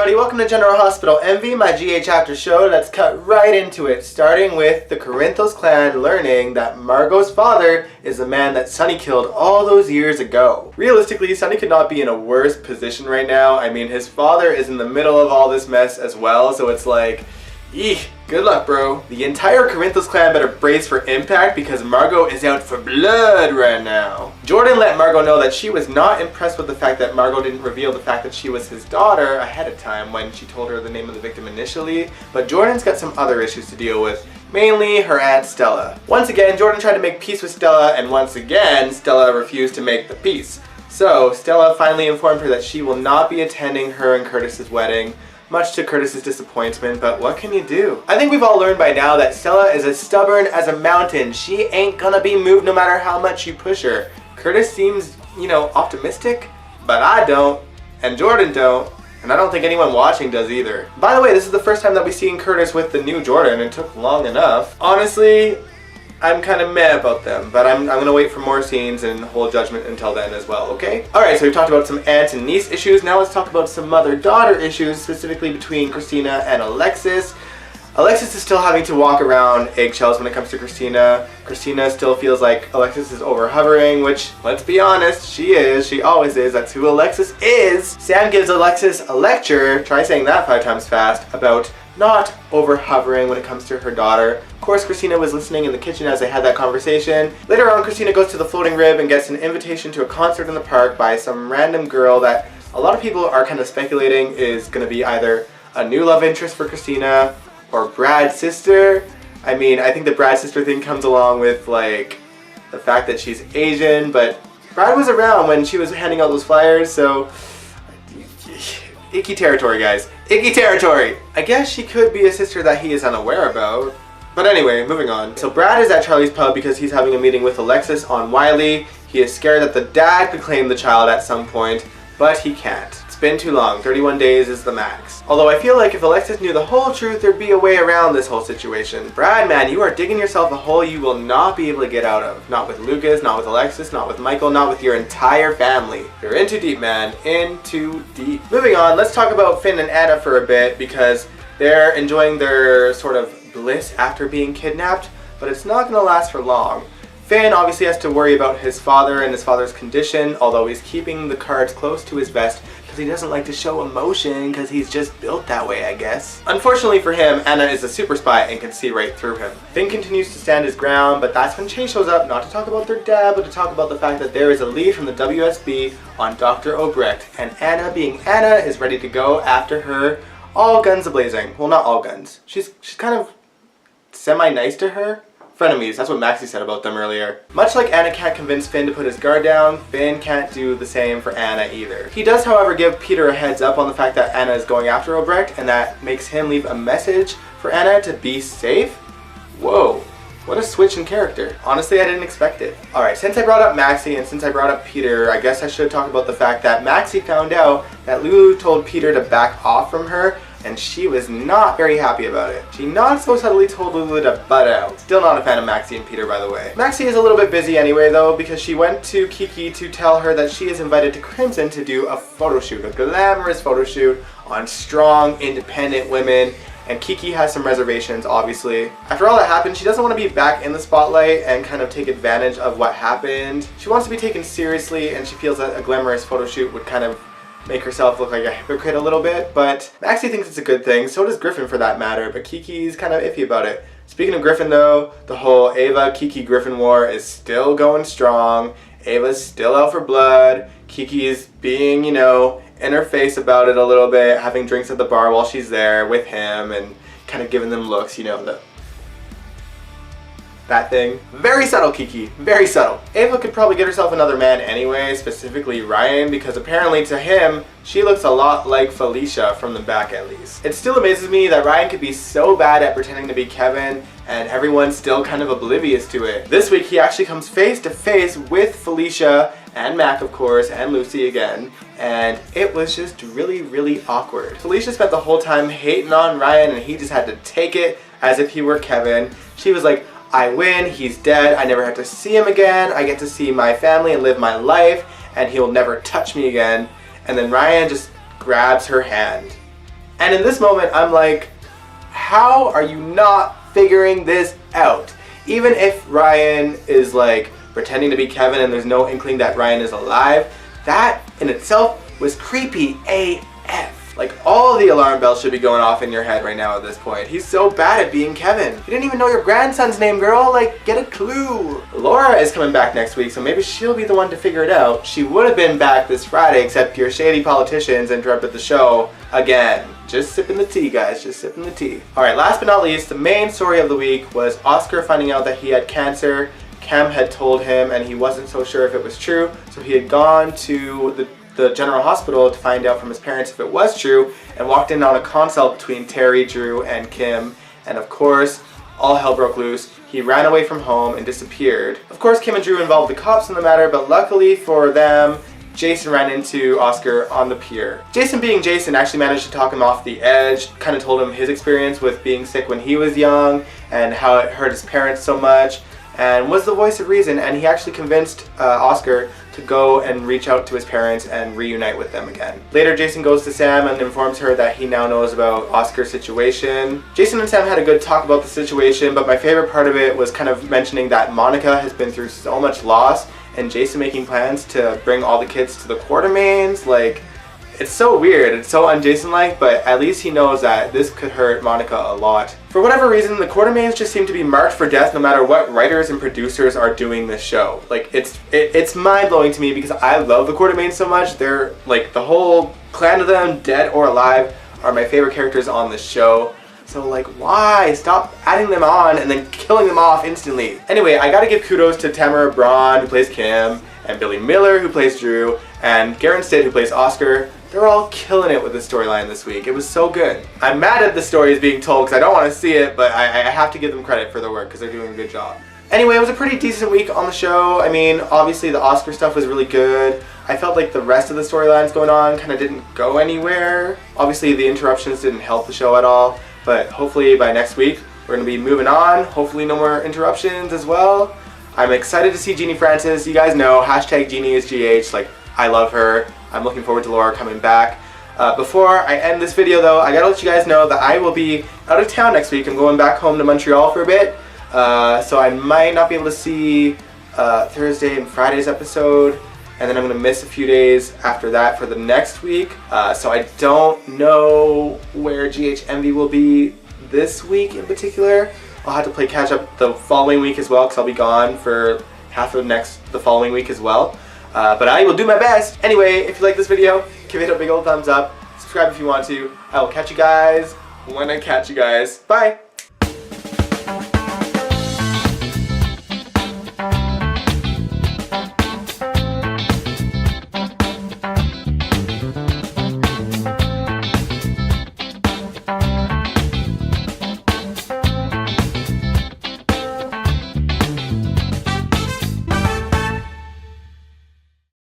everybody, welcome to General Hospital Envy, my GA chapter show. Let's cut right into it, starting with the Corinthos clan learning that Margot's father is the man that Sunny killed all those years ago. Realistically, Sunny could not be in a worse position right now. I mean, his father is in the middle of all this mess as well, so it's like, eek, good luck, bro. The entire Corinthos clan better brace for impact because Margot is out for blood right now. Jordan let Margot know that she was not impressed with the fact that Margot didn't reveal the fact that she was his daughter ahead of time when she told her the name of the victim initially, but Jordan's got some other issues to deal with, mainly her Aunt Stella. Once again, Jordan tried to make peace with Stella, and once again, Stella refused to make the peace. So, Stella finally informed her that she will not be attending her and Curtis's wedding, much to Curtis's disappointment, but what can you do? I think we've all learned by now that Stella is as stubborn as a mountain. She ain't gonna be moved no matter how much you push her. Curtis seems, optimistic, but I don't, and Jordan don't, and I don't think anyone watching does either. By the way, this is the first time that we've seen Curtis with the new Jordan. It took long enough. Honestly, I'm kind of meh about them, but I'm gonna wait for more scenes and hold judgment until then as well, okay? Alright, so we've talked about some aunt and niece issues. Now let's talk about some mother-daughter issues, specifically between Christina and Alexis. Alexis is still having to walk around eggshells when it comes to Christina. Christina still feels like Alexis is over-hovering, which, let's be honest, she is. She always is. That's who Alexis is. Sam gives Alexis a lecture, try saying that 5 times fast, about not over-hovering when it comes to her daughter. Of course, Christina was listening in the kitchen as they had that conversation. Later on, Christina goes to the Floating Rib and gets an invitation to a concert in the park by some random girl that a lot of people are kind of speculating is going to be either a new love interest for Christina or Brad's sister. I mean, I think the Brad's sister thing comes along with, like, the fact that she's Asian, but Brad was around when she was handing out those flyers, so icky territory, guys. Icky territory! I guess she could be a sister that he is unaware about. But anyway, moving on. So Brad is at Charlie's pub because he's having a meeting with Alexis on Wiley. He is scared that the dad could claim the child at some point, but he can't. It's been too long. 31 days is the max. Although I feel like if Alexis knew the whole truth, there'd be a way around this whole situation. Brad, man, you are digging yourself a hole you will not be able to get out of. Not with Lucas, not with Alexis, not with Michael, not with your entire family. You're in too deep, man. In too deep. Moving on, let's talk about Finn and Anna for a bit because they're enjoying their sort of bliss after being kidnapped, but it's not going to last for long. Finn obviously has to worry about his father and his father's condition, although he's keeping the cards close to his vest because he doesn't like to show emotion because he's just built that way, I guess. Unfortunately for him, Anna is a super spy and can see right through him. Finn continues to stand his ground, but that's when Chase shows up, not to talk about their dad, but to talk about the fact that there is a lead from the WSB on Dr. Obrecht, and Anna, being Anna, is ready to go after her, all guns a-blazing. Well, not all guns. She's kind of semi-nice to her. Frenemies, that's what Maxie said about them earlier. Much like Anna can't convince Finn to put his guard down, Finn can't do the same for Anna either. He does, however, give Peter a heads up on the fact that Anna is going after Obrecht, and that makes him leave a message for Anna to be safe. Whoa, what a switch in character. Honestly, I didn't expect it. Alright, since I brought up Maxie and since I brought up Peter, I guess I should talk about the fact that Maxie found out that Lulu told Peter to back off from her, and she was not very happy about it. She not so subtly told Lulu to butt out. Still not a fan of Maxie and Peter, by the way. Maxie is a little bit busy anyway, though, because she went to Kiki to tell her that she is invited to Crimson to do a photo shoot, a glamorous photo shoot on strong, independent women, and Kiki has some reservations, obviously. After all that happened, she doesn't want to be back in the spotlight and kind of take advantage of what happened. She wants to be taken seriously, and she feels that a glamorous photo shoot would kind of make herself look like a hypocrite a little bit, but Maxie thinks it's a good thing, so does Griffin for that matter, but Kiki's kind of iffy about it. Speaking of Griffin though, the whole Ava-Kiki-Griffin war is still going strong. Ava's still out for blood. Kiki's being, in her face about it a little bit, having drinks at the bar while she's there with him and kind of giving them looks, that thing. Very subtle, Kiki. Very subtle. Ava could probably get herself another man anyway, specifically Ryan, because apparently to him, she looks a lot like Felicia from the back at least. It still amazes me that Ryan could be so bad at pretending to be Kevin and everyone's still kind of oblivious to it. This week he actually comes face to face with Felicia and Mac, of course, and Lucy again, and it was just really, really awkward. Felicia spent the whole time hating on Ryan and he just had to take it as if he were Kevin. She was like, I win, he's dead, I never have to see him again, I get to see my family and live my life, and he'll never touch me again. And then Ryan just grabs her hand. And in this moment, I'm like, how are you not figuring this out? Even if Ryan is like pretending to be Kevin and there's no inkling that Ryan is alive, that in itself was creepy AF. Like, all the alarm bells should be going off in your head right now at this point. He's so bad at being Kevin. You didn't even know your grandson's name, girl. Like, get a clue. Laura is coming back next week, so maybe she'll be the one to figure it out. She would have been back this Friday, except your shady politicians interrupted the show again. Just sipping the tea, guys, just sipping the tea. Alright, last but not least, the main story of the week was Oscar finding out that he had cancer. Cam had told him and he wasn't so sure if it was true, so he had gone to the general hospital to find out from his parents if it was true, and walked in on a consult between Terry, Drew, and Kim, and of course, all hell broke loose. He ran away from home and disappeared. Of course, Kim and Drew involved the cops in the matter, but luckily for them, Jason ran into Oscar on the pier. Jason, being Jason, actually managed to talk him off the edge, kind of told him his experience with being sick when he was young, and how it hurt his parents so much, and was the voice of reason, and he actually convinced Oscar to go and reach out to his parents and reunite with them again. Later, Jason goes to Sam and informs her that he now knows about Oscar's situation. Jason and Sam had a good talk about the situation, but my favorite part of it was kind of mentioning that Monica has been through so much loss, and Jason making plans to bring all the kids to the Quartermains. Like, it's so weird, it's so un-Jason-like, but at least he knows that this could hurt Monica a lot. For whatever reason, the Quartermains just seem to be marked for death no matter what writers and producers are doing this show. Like, it's mind-blowing to me because I love the Quartermains so much. They're, like, the whole clan of them, dead or alive, are my favorite characters on this show. So, like, why? Stop adding them on and then killing them off instantly. Anyway, I gotta give kudos to Tamara Braun, who plays Kim, and Billy Miller, who plays Drew, and Garen Stitt, who plays Oscar. They're all killing it with the storyline this week. It was so good. I'm mad at the story is being told because I don't want to see it, but I have to give them credit for their work because they're doing a good job. Anyway, it was a pretty decent week on the show. I mean, obviously the Oscar stuff was really good. I felt like the rest of the storylines going on kind of didn't go anywhere. Obviously the interruptions didn't help the show at all, but hopefully by next week we're going to be moving on. Hopefully no more interruptions as well. I'm excited to see Jeannie Francis. You guys know, hashtag Jeannie is GH. Like, I love her. I'm looking forward to Laura coming back. Before I end this video though, I gotta let you guys know that I will be out of town next week. I'm going back home to Montreal for a bit. So I might not be able to see Thursday and Friday's episode. And then I'm going to miss a few days after that for the next week. So I don't know where GHMV will be this week in particular. I'll have to play catch up the following week as well because I'll be gone for half of the following week as well. But I will do my best. Anyway, if you like this video, give it a big old thumbs up. Subscribe if you want to. I will catch you guys when I catch you guys. Bye!